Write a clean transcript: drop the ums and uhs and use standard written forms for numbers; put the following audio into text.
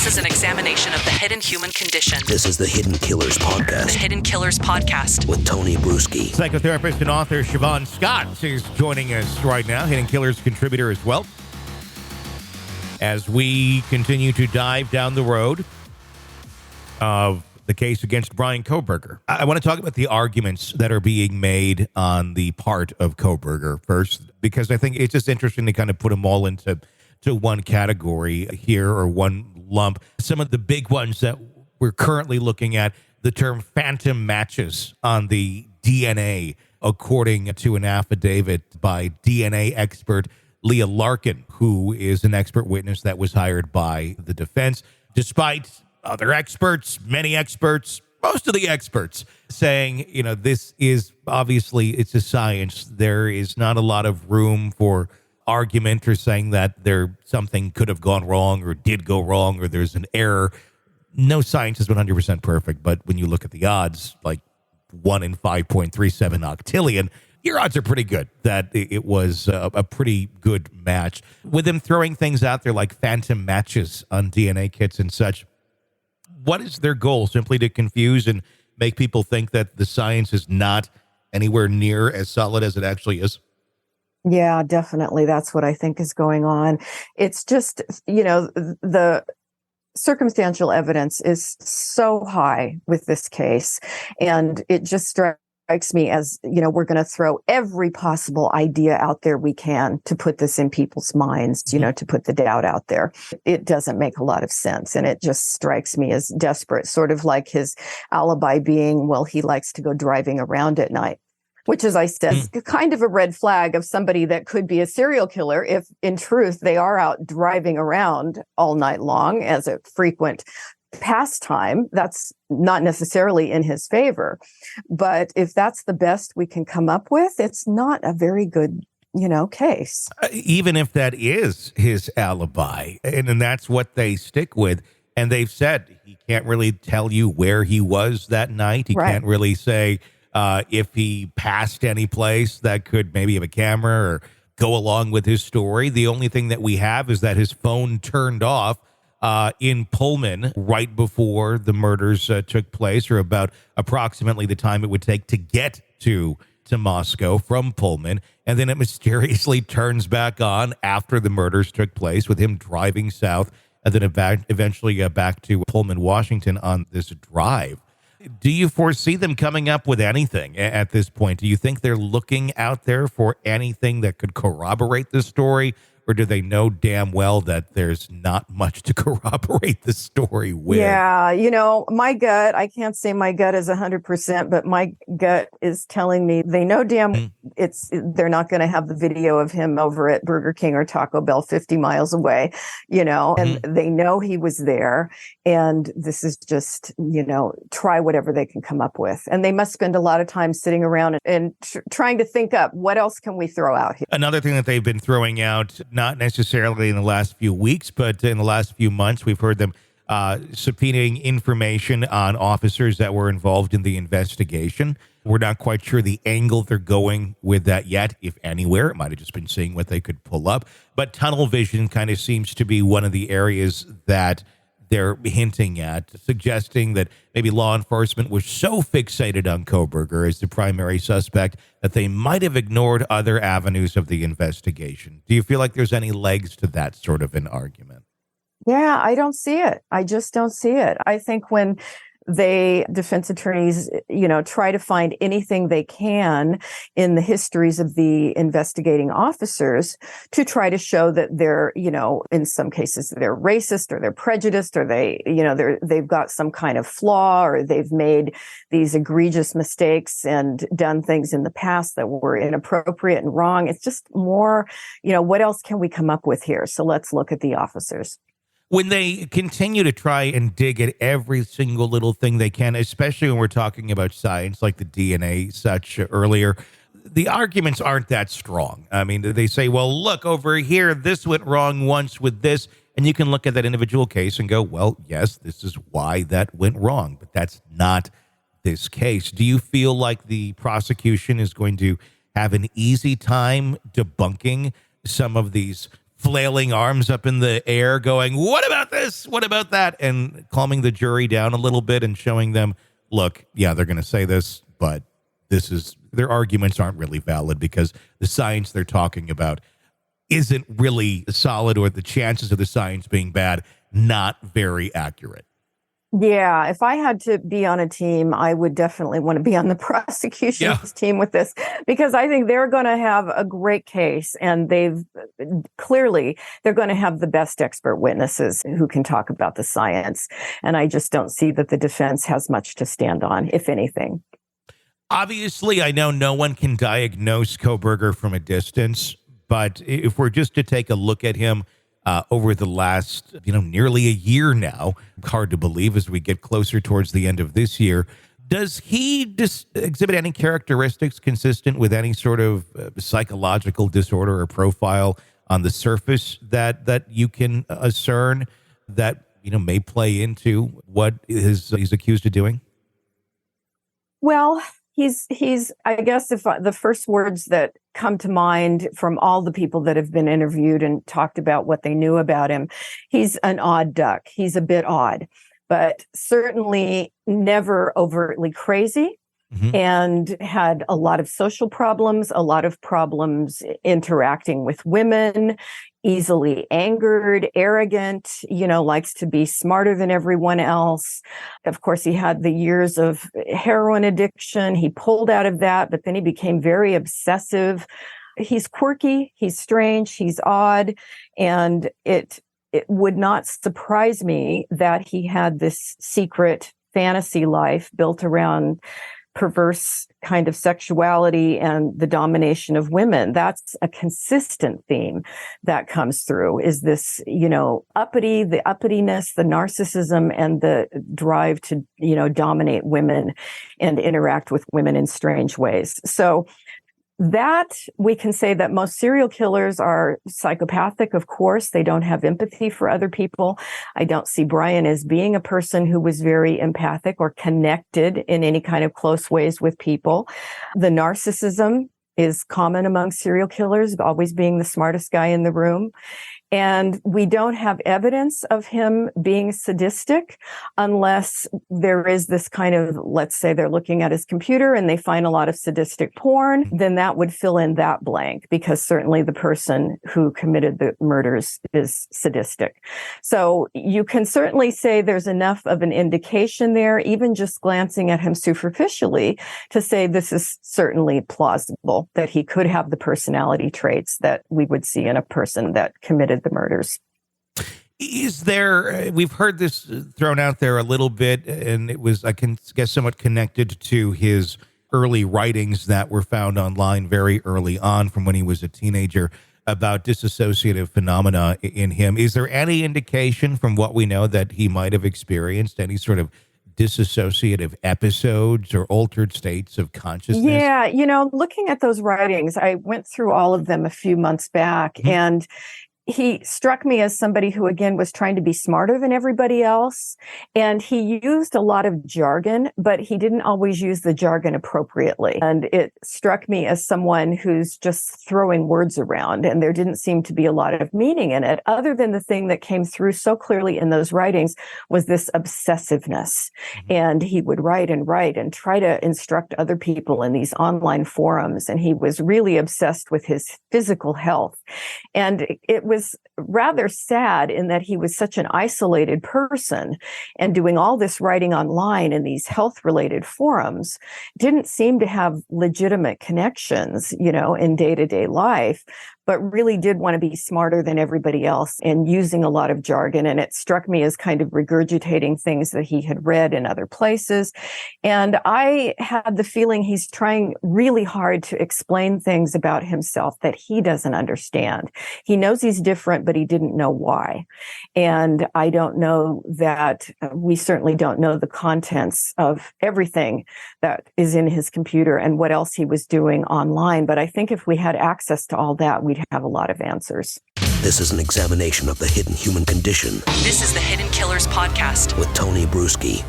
This is an examination of the hidden human condition. This is the Hidden Killers Podcast. The Hidden Killers Podcast. With Tony Brueski. Psychotherapist and author Shavaun Scott is joining us right now, Hidden Killers contributor as well, as we continue to dive down the road of the case against Bryan Kohberger. I want to talk about the arguments that are being made on the part of Kohberger first, because I think it's just interesting to kind of put them all into one category here, or one lump. Some of the big ones that we're currently looking at, the term phantom matches on the DNA, according to an affidavit by DNA expert Leah Larkin, who is an expert witness that was hired by the defense, despite other experts, many experts, most of the experts saying, this is obviously, it's a science. There is not a lot of room for argument or saying that something could have gone wrong or did go wrong or there's an error. No science is 100% perfect, but when you look at the odds, like 1 in 5.37 octillion, your odds are pretty good that it was a pretty good match. With them throwing things out there like phantom matches on DNA kits and such, what is their goal? Simply to confuse and make people think that the science is not anywhere near as solid as it actually is? Yeah, definitely. That's what I think is going on. It's just, the circumstantial evidence is so high with this case, and it just strikes me as, we're going to throw every possible idea out there we can to put this in people's minds, to put the doubt out there. It doesn't make a lot of sense, and it just strikes me as desperate, sort of like his alibi being, well, he likes to go driving around at night. Which, as I said, is kind of a red flag of somebody that could be a serial killer if, in truth, they are out driving around all night long as a frequent pastime. That's not necessarily in his favor. But if that's the best we can come up with, it's not a very good, case. Even if that is his alibi, and that's what they stick with, and they've said he can't really tell you where he was that night. He can't really say if he passed any place that could maybe have a camera or go along with his story. The only thing that we have is that his phone turned off in Pullman right before the murders took place, or about approximately the time it would take to get to Moscow from Pullman. And then it mysteriously turns back on after the murders took place, with him driving south and then eventually back to Pullman, Washington on this drive. Do you foresee them coming up with anything at this point? Do you think they're looking out there for anything that could corroborate the story? Or do they know damn well that there's not much to corroborate the story with? Yeah, my gut, I can't say my gut is 100%, but my gut is telling me they know they're not going to have the video of him over at Burger King or Taco Bell 50 miles away, and they know he was there. And this is just, try whatever they can come up with. And they must spend a lot of time sitting around and trying to think up, what else can we throw out here? Another thing that they've been throwing out, not necessarily in the last few weeks, but in the last few months, we've heard them subpoenaing information on officers that were involved in the investigation. We're not quite sure the angle they're going with that yet, if anywhere. It might have just been seeing what they could pull up. But tunnel vision kind of seems to be one of the areas that they're hinting at, suggesting that maybe law enforcement was so fixated on Kohberger as the primary suspect that they might have ignored other avenues of the investigation. Do you feel like there's any legs to that sort of an argument? Yeah, I don't see it. I just don't see it. I think when defense attorneys, try to find anything they can in the histories of the investigating officers to try to show that they're, in some cases they're racist or they're prejudiced or they've got some kind of flaw or they've made these egregious mistakes and done things in the past that were inappropriate and wrong. It's just more, what else can we come up with here? So let's look at the officers. When they continue to try and dig at every single little thing they can, especially when we're talking about science like the DNA such earlier, the arguments aren't that strong. I mean, they say, well, look over here, this went wrong once with this. And you can look at that individual case and go, well, yes, this is why that went wrong. But that's not this case. Do you feel like the prosecution is going to have an easy time debunking some of these flailing arms up in the air going, what about this? What about that? And calming the jury down a little bit and showing them, look, yeah, they're going to say this, but their arguments aren't really valid because the science they're talking about isn't really solid, or the chances of the science being bad, not very accurate. Yeah, if I had to be on a team, I would definitely want to be on the prosecution's team with this, because I think they're going to have a great case, and they're going to have the best expert witnesses who can talk about the science. And I just don't see that the defense has much to stand on, if anything. Obviously, I know no one can diagnose Kohberger from a distance, but if we're just to take a look at him over the last, nearly a year now, hard to believe as we get closer towards the end of this year, does he exhibit any characteristics consistent with any sort of psychological disorder or profile on the surface that you can discern that, may play into what he's accused of doing? Well, He's, I guess, if the first words that come to mind from all the people that have been interviewed and talked about what they knew about him, he's an odd duck. He's a bit odd, but certainly never overtly crazy. Mm-hmm. And had a lot of social problems, a lot of problems interacting with women, easily angered, arrogant, likes to be smarter than everyone else. Of course, he had the years of heroin addiction. He pulled out of that, but then he became very obsessive. He's quirky, he's strange, he's odd, and it would not surprise me that he had this secret fantasy life built around perverse kind of sexuality and the domination of women. That's a consistent theme that comes through, is this, the uppityness, the narcissism, and the drive to, dominate women and interact with women in strange ways. So that we can say that most serial killers are psychopathic. Of course, they don't have empathy for other people. I don't see Brian as being a person who was very empathic or connected in any kind of close ways with people. The narcissism is common among serial killers, always being the smartest guy in the room. And we don't have evidence of him being sadistic unless there is this kind of, let's say they're looking at his computer and they find a lot of sadistic porn, then that would fill in that blank, because certainly the person who committed the murders is sadistic. So you can certainly say there's enough of an indication there, even just glancing at him superficially, to say this is certainly plausible that he could have the personality traits that we would see in a person that committed the murders. Is there, we've heard this thrown out there a little bit, and it was, I can guess, somewhat connected to his early writings that were found online very early on from when he was a teenager about dissociative phenomena in him. Is there any indication from what we know that he might have experienced any sort of dissociative episodes or altered states of consciousness? Yeah, looking at those writings, I went through all of them a few months back, mm-hmm. and he struck me as somebody who, again, was trying to be smarter than everybody else. And he used a lot of jargon, but he didn't always use the jargon appropriately. And it struck me as someone who's just throwing words around, and there didn't seem to be a lot of meaning in it, other than the thing that came through so clearly in those writings was this obsessiveness. Mm-hmm. And he would write and try to instruct other people in these online forums. And he was really obsessed with his physical health. And it was rather sad in that he was such an isolated person, and doing all this writing online in these health-related forums didn't seem to have legitimate connections, in day-to-day life, but really did want to be smarter than everybody else and using a lot of jargon. And it struck me as kind of regurgitating things that he had read in other places. And I had the feeling he's trying really hard to explain things about himself that he doesn't understand. He knows he's different, but he didn't know why. And I don't know that we certainly don't know the contents of everything that is in his computer and what else he was doing online. But I think if we had access to all that, we'd have a lot of answers. This is an examination of the hidden human condition This is the Hidden Killers Podcast with Tony Brueski.